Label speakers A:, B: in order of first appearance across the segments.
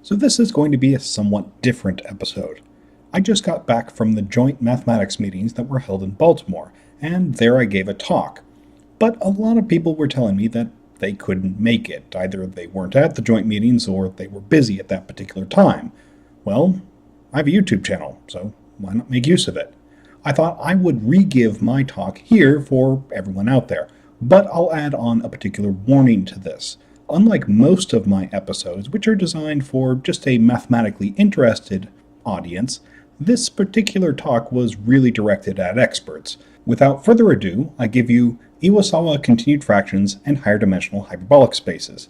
A: So this is going to be a somewhat different episode. I just got back from the joint mathematics meetings that were held in Baltimore, and there I gave a talk. But a lot of people were telling me that they couldn't make it. Either they weren't at the joint meetings or they were busy at that particular time. Well, I have a YouTube channel, so why not make use of it? I thought I would re-give my talk here for everyone out there, but I'll add on a particular warning to this. Unlike most of my episodes, which are designed for just a mathematically interested audience, this particular talk was really directed at experts. Without further ado, I give you Iwasawa continued fractions and higher dimensional hyperbolic spaces.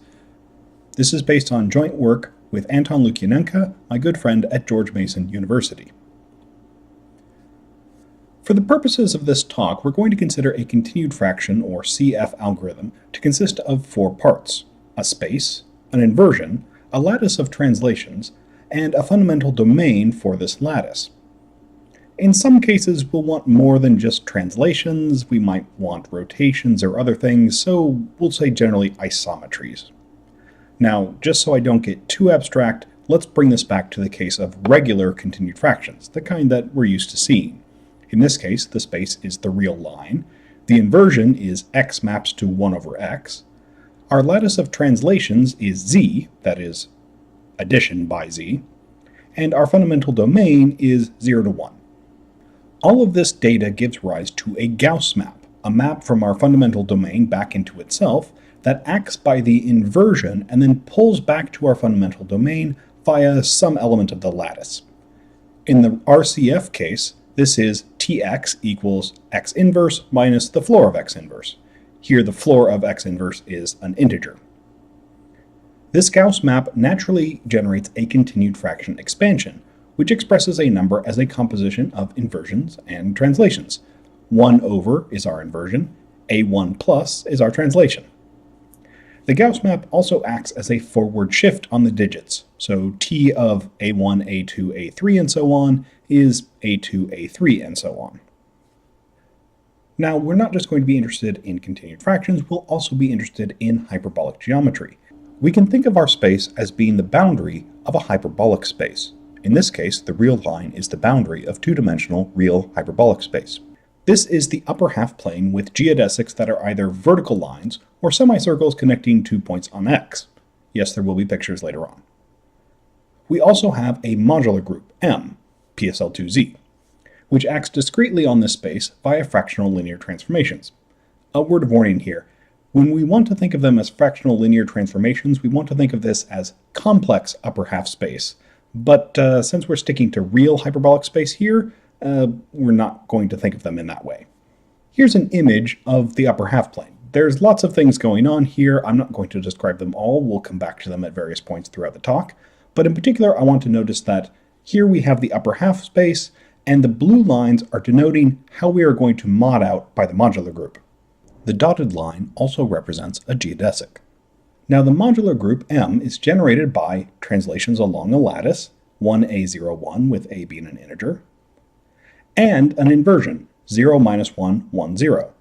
A: This is based on joint work with Anton Lukianenko, my good friend at George Mason University. For the purposes of this talk, we're going to consider a continued fraction, or CF algorithm, to consist of 4 parts: a space, an inversion, a lattice of translations, and a fundamental domain for this lattice. In some cases, we'll want more than just translations, we might want rotations or other things, so we'll say generally isometries. Now, just so I don't get too abstract, let's bring this back to the case of regular continued fractions, the kind that we're used to seeing. In this case, the space is the real line, the inversion is x maps to 1 over x, our lattice of translations is z, that is, addition by z, and our fundamental domain is 0 to 1. All of this data gives rise to a Gauss map, a map from our fundamental domain back into itself that acts by the inversion and then pulls back to our fundamental domain via some element of the lattice. In the RCF case, this is Tx equals x inverse minus the floor of x inverse. Here the floor of x inverse is an integer. This Gauss map naturally generates a continued fraction expansion, which expresses a number as a composition of inversions and translations. 1 over is our inversion, a1 plus is our translation. The Gauss map also acts as a forward shift on the digits, so t of a1, a2, a3, and so on is a2, a3, and so on. Now, we're not just going to be interested in continued fractions, we'll also be interested in hyperbolic geometry. We can think of our space as being the boundary of a hyperbolic space. In this case, the real line is the boundary of two-dimensional real hyperbolic space. This is the upper half plane with geodesics that are either vertical lines or semicircles connecting 2 points on x. Yes, there will be pictures later on. We also have a modular group, M, PSL2Z, which acts discretely on this space via fractional linear transformations. A word of warning here. When we want to think of them as fractional linear transformations, we want to think of this as complex upper half space. But since we're sticking to real hyperbolic space here, we're not going to think of them in that way. Here's an image of the upper half plane. There's lots of things going on here. I'm not going to describe them all. We'll come back to them at various points throughout the talk. But in particular, I want to notice that here we have the upper half space, and the blue lines are denoting how we are going to mod out by the modular group. The dotted line also represents a geodesic. Now the modular group M is generated by translations along a lattice, 1a01 with a being an integer, and an inversion, 0 minus 1, 1, 0.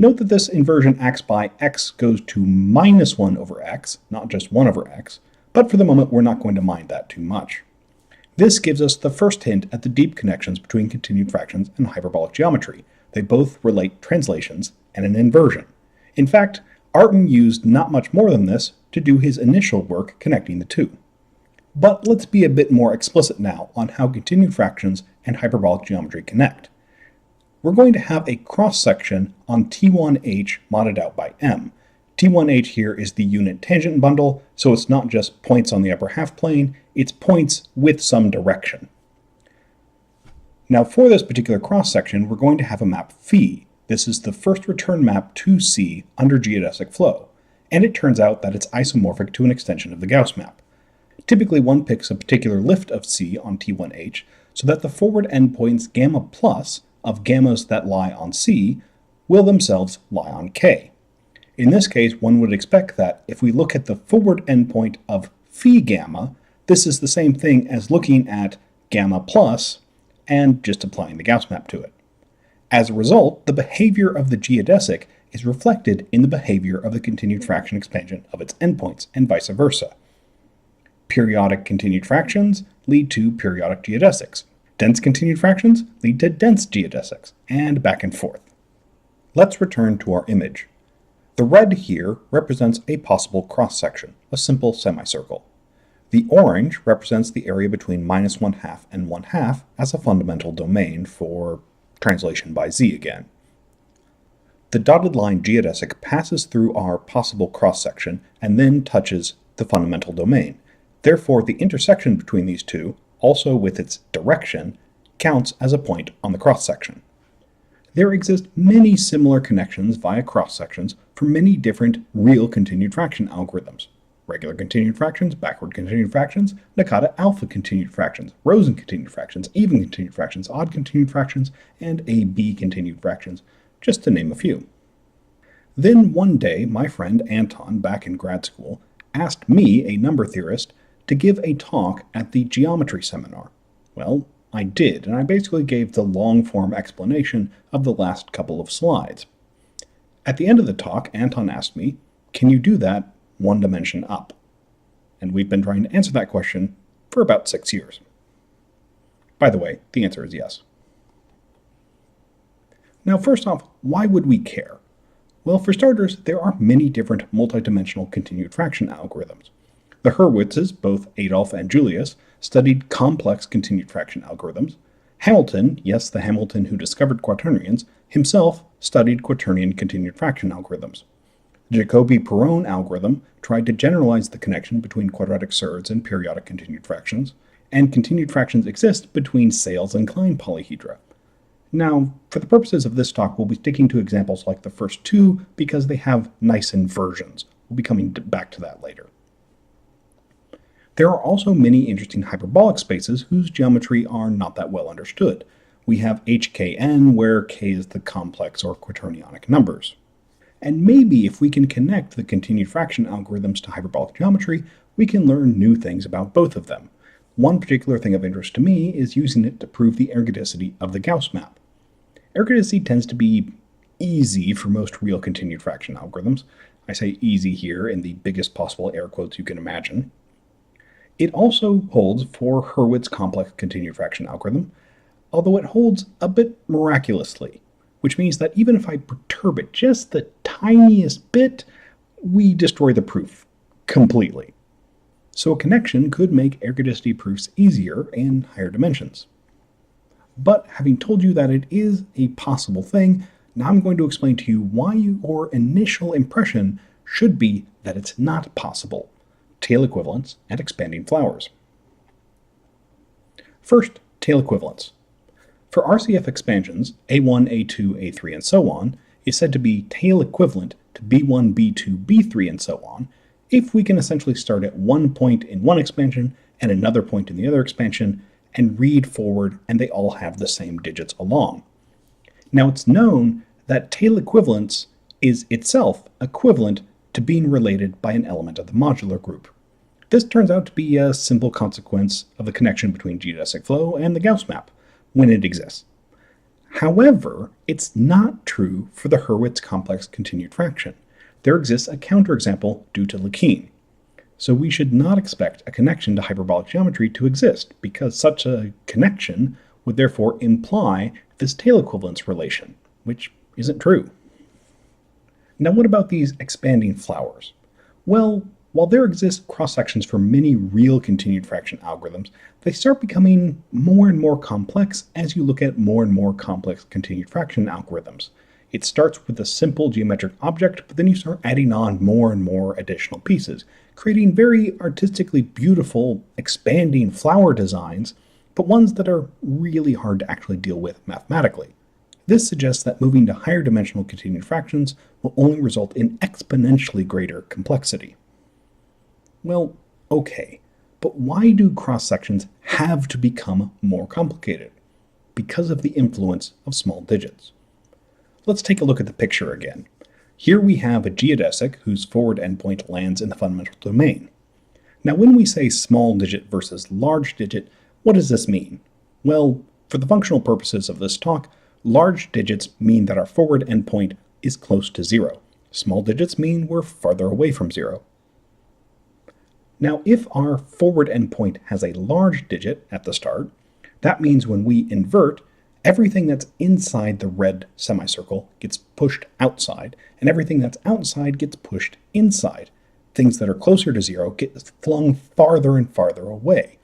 A: Note that this inversion acts by x goes to minus 1 over x, not just 1 over x, but for the moment we're not going to mind that too much. This gives us the first hint at the deep connections between continued fractions and hyperbolic geometry. They both relate translations and an inversion. In fact, Artin used not much more than this to do his initial work connecting the two. But let's be a bit more explicit now on how continued fractions and hyperbolic geometry connect. We're going to have a cross-section on T1h modded out by M. T1h here is the unit tangent bundle, so it's not just points on the upper half plane, it's points with some direction. Now for this particular cross-section, we're going to have a map phi. This is the first return map to C under geodesic flow, and it turns out that it's isomorphic to an extension of the Gauss map. Typically one picks a particular lift of C on T1h so that the forward endpoints gamma plus of gammas that lie on C will themselves lie on K. In this case, one would expect that if we look at the forward endpoint of phi gamma, this is the same thing as looking at gamma plus and just applying the Gauss map to it. As a result, the behavior of the geodesic is reflected in the behavior of the continued fraction expansion of its endpoints, and vice versa. Periodic continued fractions lead to periodic geodesics. Dense continued fractions lead to dense geodesics, and back and forth. Let's return to our image. The red here represents a possible cross-section, a simple semicircle. The orange represents the area between -1/2 and 1/2 as a fundamental domain for translation by z again. The dotted line geodesic passes through our possible cross-section and then touches the fundamental domain. Therefore, the intersection between these two, also with its direction, counts as a point on the cross-section. There exist many similar connections via cross-sections for many different real continued fraction algorithms. Regular continued fractions, backward continued fractions, Nakata alpha continued fractions, Rosen continued fractions, even continued fractions, odd continued fractions, and AB continued fractions, just to name a few. Then one day, my friend Anton, back in grad school, asked me, a number theorist, to give a talk at the geometry seminar. Well, I did, and I basically gave the long-form explanation of the last couple of slides. At the end of the talk, Anton asked me, "Can you do that one dimension up?" And we've been trying to answer that question for about 6 years. By the way, the answer is yes. Now, first off, why would we care? Well, for starters, there are many different multidimensional continued fraction algorithms. The Hurwitzes, both Adolf and Julius, studied complex continued fraction algorithms. Hamilton, yes, the Hamilton who discovered quaternions, himself studied quaternion continued fraction algorithms. The Jacobi-Perron algorithm tried to generalize the connection between quadratic surds and periodic continued fractions, and continued fractions exist between Sales and Klein polyhedra. Now, for the purposes of this talk, we'll be sticking to examples like the first two because they have nice inversions. We'll be coming back to that later. There are also many interesting hyperbolic spaces whose geometry are not that well understood. We have HKN, where k is the complex or quaternionic numbers. And maybe if we can connect the continued fraction algorithms to hyperbolic geometry, we can learn new things about both of them. One particular thing of interest to me is using it to prove the ergodicity of the Gauss map. Ergodicity tends to be easy for most real continued fraction algorithms. I say easy here in the biggest possible air quotes you can imagine. It also holds for Hurwitz complex continued fraction algorithm, although it holds a bit miraculously, which means that even if I perturb it just the tiniest bit, we destroy the proof completely. So a connection could make ergodicity proofs easier in higher dimensions. But having told you that it is a possible thing, now I'm going to explain to you why your initial impression should be that it's not possible. Tail equivalence and expanding flowers. First, tail equivalence. For RCF expansions, A1, A2, A3, and so on, is said to be tail equivalent to B1, B2, B3, and so on, if we can essentially start at one point in one expansion and another point in the other expansion, and read forward, and they all have the same digits along. Now, it's known that tail equivalence is itself equivalent to being related by an element of the modular group. This turns out to be a simple consequence of the connection between geodesic flow and the Gauss map, when it exists. However, it's not true for the Hurwitz complex continued fraction. There exists a counterexample due to Lekeen. So we should not expect a connection to hyperbolic geometry to exist, because such a connection would therefore imply this tail equivalence relation, which isn't true. Now, what about these expanding flowers? Well, while there exist cross-sections for many real continued fraction algorithms, they start becoming more and more complex as you look at more and more complex continued fraction algorithms. It starts with a simple geometric object, but then you start adding on more and more additional pieces, creating very artistically beautiful expanding flower designs, but ones that are really hard to actually deal with mathematically. This suggests that moving to higher dimensional continued fractions will only result in exponentially greater complexity. Well, okay, but why do cross-sections have to become more complicated? Because of the influence of small digits. Let's take a look at the picture again. Here we have a geodesic whose forward endpoint lands in the fundamental domain. Now, when we say small digit versus large digit, what does this mean? Well, for the functional purposes of this talk, large digits mean that our forward endpoint is close to 0. Small digits mean we're farther away from 0. Now, if our forward endpoint has a large digit at the start, that means when we invert, everything that's inside the red semicircle gets pushed outside, and everything that's outside gets pushed inside. Things that are closer to 0 get flung farther and farther away.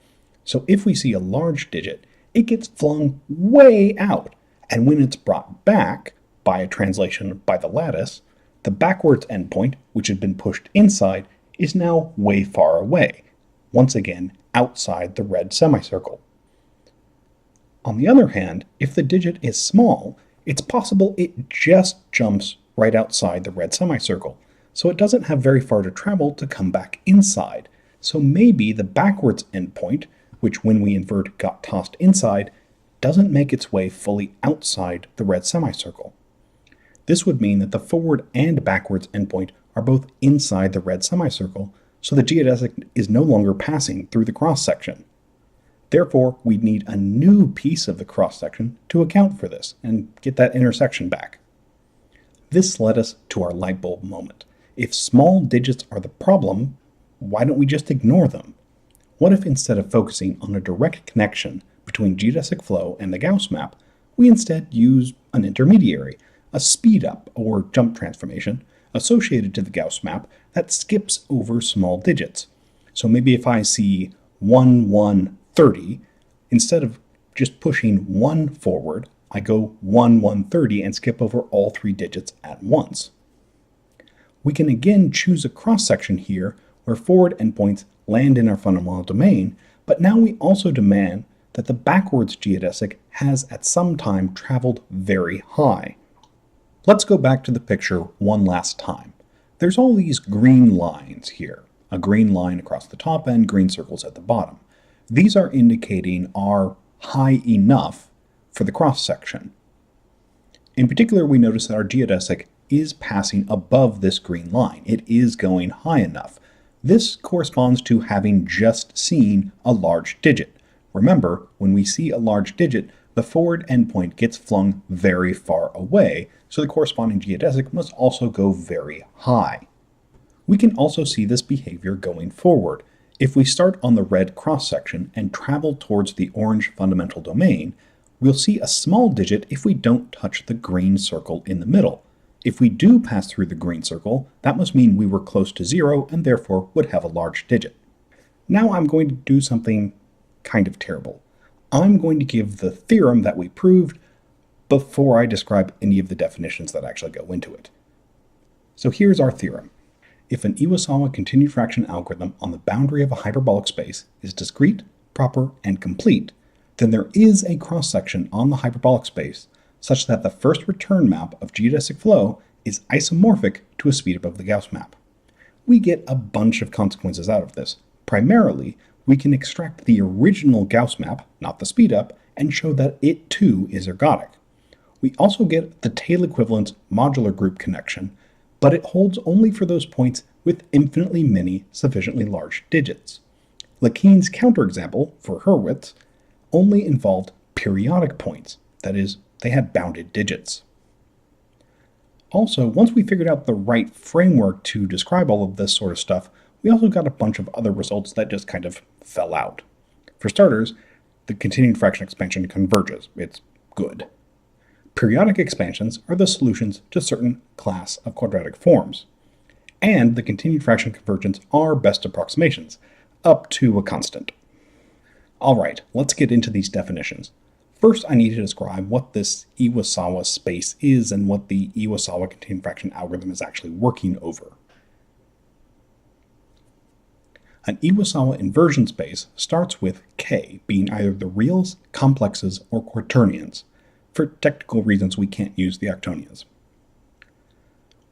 A: So if we see a large digit, it gets flung way out, and when it's brought back by a translation by the lattice, the backwards endpoint, which had been pushed inside, is now way far away, once again outside the red semicircle. On the other hand, if the digit is small, it's possible it just jumps right outside the red semicircle, so it doesn't have very far to travel to come back inside. So maybe the backwards endpoint, which when we invert got tossed inside, doesn't make its way fully outside the red semicircle. This would mean that the forward and backwards endpoint are both inside the red semicircle, so the geodesic is no longer passing through the cross-section. Therefore, we'd need a new piece of the cross-section to account for this and get that intersection back. This led us to our light bulb moment. If small digits are the problem, why don't we just ignore them? What if instead of focusing on a direct connection between geodesic flow and the Gauss map, we instead use an intermediary, a speed-up or jump transformation, associated to the Gauss map that skips over small digits. So maybe if I see 1, 1, 30, instead of just pushing 1 forward, I go 1, 1, 30 and skip over all 3 digits at once. We can again choose a cross-section here where forward endpoints land in our fundamental domain, but now we also demand that the backwards geodesic has at some time traveled very high. Let's go back to the picture one last time. There's all these green lines here, a green line across the top and green circles at the bottom. These are indicating our high enough for the cross-section. In particular, we notice that our geodesic is passing above this green line. It is going high enough. This corresponds to having just seen a large digit. Remember, when we see a large digit, the forward endpoint gets flung very far away, so the corresponding geodesic must also go very high. We can also see this behavior going forward. If we start on the red cross-section and travel towards the orange fundamental domain, we'll see a small digit if we don't touch the green circle in the middle. If we do pass through the green circle, that must mean we were close to 0 and therefore would have a large digit. Now I'm going to do something kind of terrible. I'm going to give the theorem that we proved before I describe any of the definitions that actually go into it. So here's our theorem. If an Iwasawa continued fraction algorithm on the boundary of a hyperbolic space is discrete, proper, and complete, then there is a cross-section on the hyperbolic space such that the first return map of geodesic flow is isomorphic to a speed above the Gauss map. We get a bunch of consequences out of this. Primarily, we can extract the original Gauss map, not the speed-up, and show that it too is ergodic. We also get the tail-equivalence modular group connection, but it holds only for those points with infinitely many sufficiently large digits. Lekeen's counterexample, for Hurwitz, only involved periodic points, that is, they had bounded digits. Also, once we figured out the right framework to describe all of this sort of stuff, we also got a bunch of other results that just kind of fell out. For starters, the continued fraction expansion converges. It's good. Periodic expansions are the solutions to certain class of quadratic forms. And the continued fraction convergence are best approximations, up to a constant. Alright, let's get into these definitions. First, I need to describe what this Iwasawa space is and what the Iwasawa continued fraction algorithm is actually working over. An Iwasawa inversion space starts with K being either the reals, complexes, or quaternions. For technical reasons, we can't use the octonions.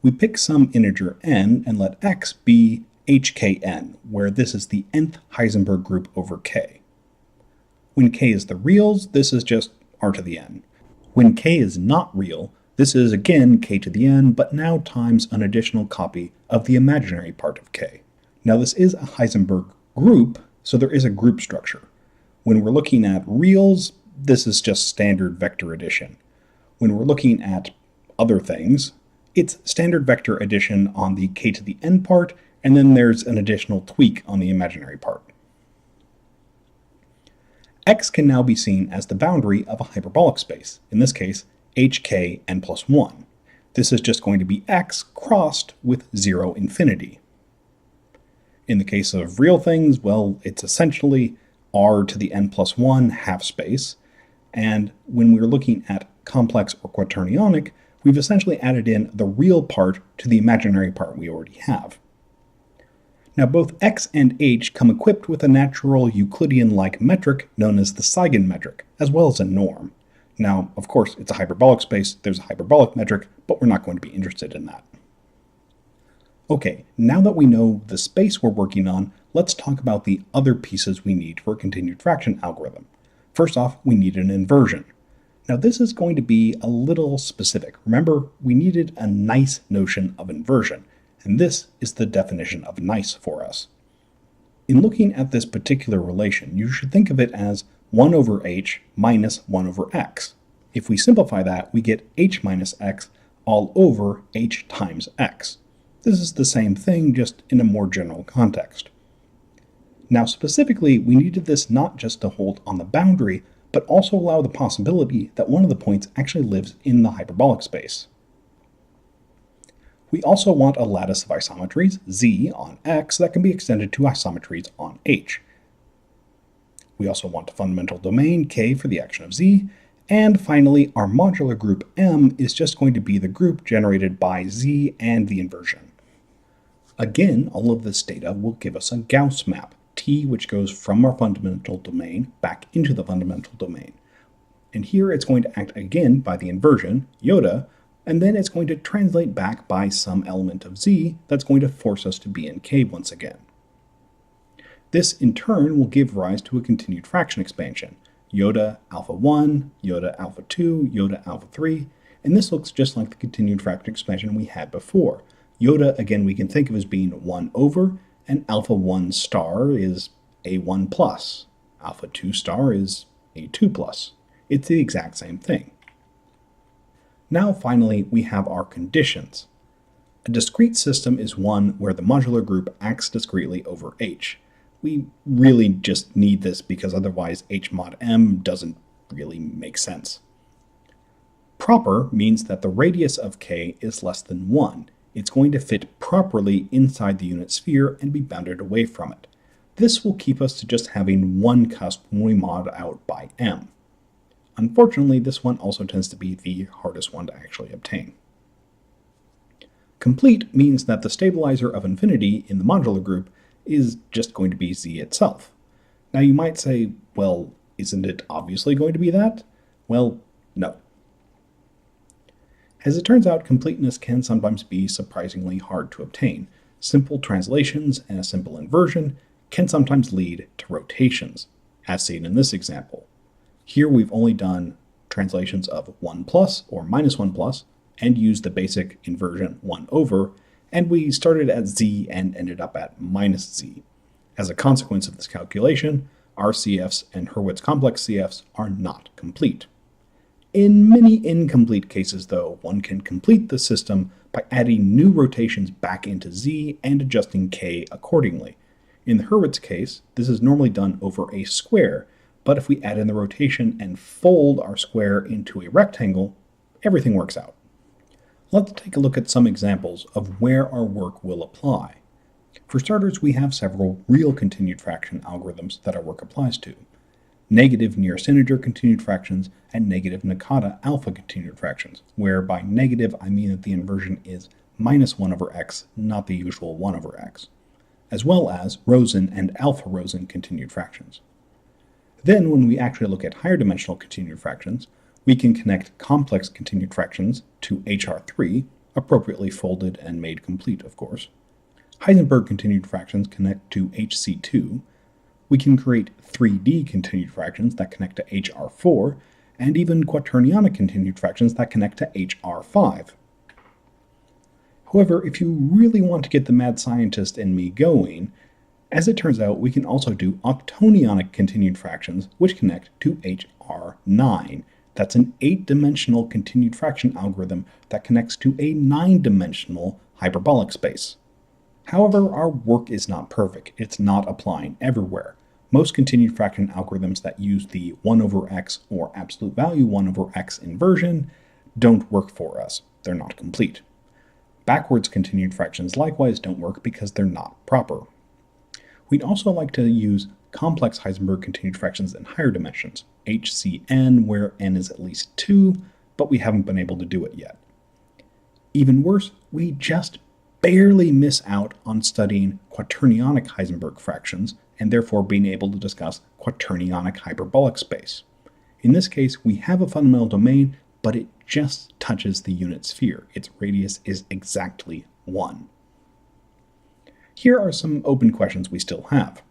A: We pick some integer n and let x be hkn, where this is the nth Heisenberg group over k. When k is the reals, this is just r to the n. When k is not real, this is again k to the n, but now times an additional copy of the imaginary part of k. Now this is a Heisenberg group, so there is a group structure. When we're looking at reals, this is just standard vector addition. When we're looking at other things, it's standard vector addition on the k to the n part, and then there's an additional tweak on the imaginary part. X can now be seen as the boundary of a hyperbolic space, in this case, hk n plus 1. This is just going to be x crossed with 0 infinity. In the case of real things, well, it's essentially r to the n plus 1 half space, and when we're looking at complex or quaternionic, we've essentially added in the real part to the imaginary part we already have. Now both x and h come equipped with a natural Euclidean-like metric known as the eigenmetric, as well as a norm. Now, of course, it's a hyperbolic space, there's a hyperbolic metric, but we're not going to be interested in that. Okay, now that we know the space we're working on, let's talk about the other pieces we need for a continued fraction algorithm. First off, we need an inversion. Now this is going to be a little specific. Remember, we needed a nice notion of inversion, and this is the definition of nice for us. In looking at this particular relation, you should think of it as 1 over h minus 1 over x. If we simplify that, we get h minus x all over h times x. This is the same thing, just in a more general context. Now specifically, we needed this not just to hold on the boundary, but also allow the possibility that one of the points actually lives in the hyperbolic space. We also want a lattice of isometries, z on x, that can be extended to isometries on h. We also want a fundamental domain, k, for the action of z, and finally, our modular group M is just going to be the group generated by z and the inversion. Again, all of this data will give us a Gauss map, T, which goes from our fundamental domain back into the fundamental domain. And here it's going to act again by the inversion, iota, and then it's going to translate back by some element of z that's going to force us to be in k once again. This in turn will give rise to a continued fraction expansion, iota alpha 1, iota alpha 2, iota alpha 3, and this looks just like the continued fraction expansion we had before. Iota, again, we can think of as being 1 over, and alpha 1 star is a1 plus. Alpha 2 star is a2 plus. It's the exact same thing. Now finally, we have our conditions. A discrete system is one where the modular group acts discretely over H. We really just need this because otherwise H mod M doesn't really make sense. Proper means that the radius of K is less than 1. It's going to fit properly inside the unit sphere and be bounded away from it. This will keep us to just having one cusp when we mod out by M. Unfortunately, this one also tends to be the hardest one to actually obtain. Complete means that the stabilizer of infinity in the modular group is just going to be Z itself. Now you might say, well, isn't it obviously going to be that? Well, no. As it turns out, completeness can sometimes be surprisingly hard to obtain. Simple translations and a simple inversion can sometimes lead to rotations, as seen in this example. Here we've only done translations of 1 plus or minus 1 plus and used the basic inversion 1 over, and we started at z and ended up at minus z. As a consequence of this calculation, our CFs and Hurwitz complex CFs are not complete. In many incomplete cases, though, one can complete the system by adding new rotations back into z and adjusting k accordingly. In the Hurwitz case, this is normally done over a square, but if we add in the rotation and fold our square into a rectangle, everything works out. Let's take a look at some examples of where our work will apply. For starters, we have several real continued fraction algorithms that our work applies to. Negative nearest integer continued fractions and negative Nakata alpha continued fractions, where by negative I mean that the inversion is minus 1 over x, not the usual 1 over x, as well as Rosen and alpha Rosen continued fractions. Then when we actually look at higher dimensional continued fractions, we can connect complex continued fractions to HR3, appropriately folded and made complete, of course. Heisenberg continued fractions connect to HC2. We can create 3D continued fractions that connect to HR4, and even quaternionic continued fractions that connect to HR5. However, if you really want to get the mad scientist in me going, as it turns out, we can also do octonionic continued fractions, which connect to HR9. That's an 8-dimensional continued fraction algorithm that connects to a 9-dimensional hyperbolic space. However, our work is not perfect. It's not applying everywhere. Most continued fraction algorithms that use the 1 over x or absolute value 1 over x inversion don't work for us. They're not complete. Backwards continued fractions likewise don't work because they're not proper. We'd also like to use complex Heisenberg continued fractions in higher dimensions, HCN, where n is at least 2, but we haven't been able to do it yet. Even worse, we just barely miss out on studying quaternionic Heisenberg fractions and therefore being able to discuss quaternionic hyperbolic space. In this case, we have a fundamental domain, but it just touches the unit sphere. Its radius is exactly 1. Here are some open questions we still have.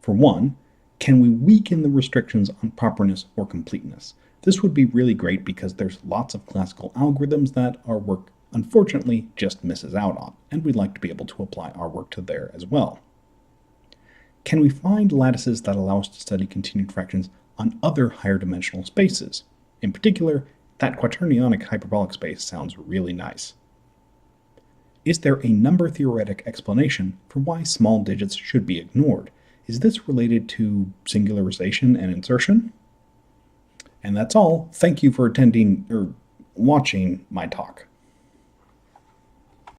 A: For one, can we weaken the restrictions on properness or completeness? This would be really great because there's lots of classical algorithms that our work unfortunately just misses out on, and we'd like to be able to apply our work to there as well. Can we find lattices that allow us to study continued fractions on other higher dimensional spaces? In particular, that quaternionic hyperbolic space sounds really nice. Is there a number-theoretic explanation for why small digits should be ignored? Is this related to singularization and insertion? And that's all. Thank you for watching my talk.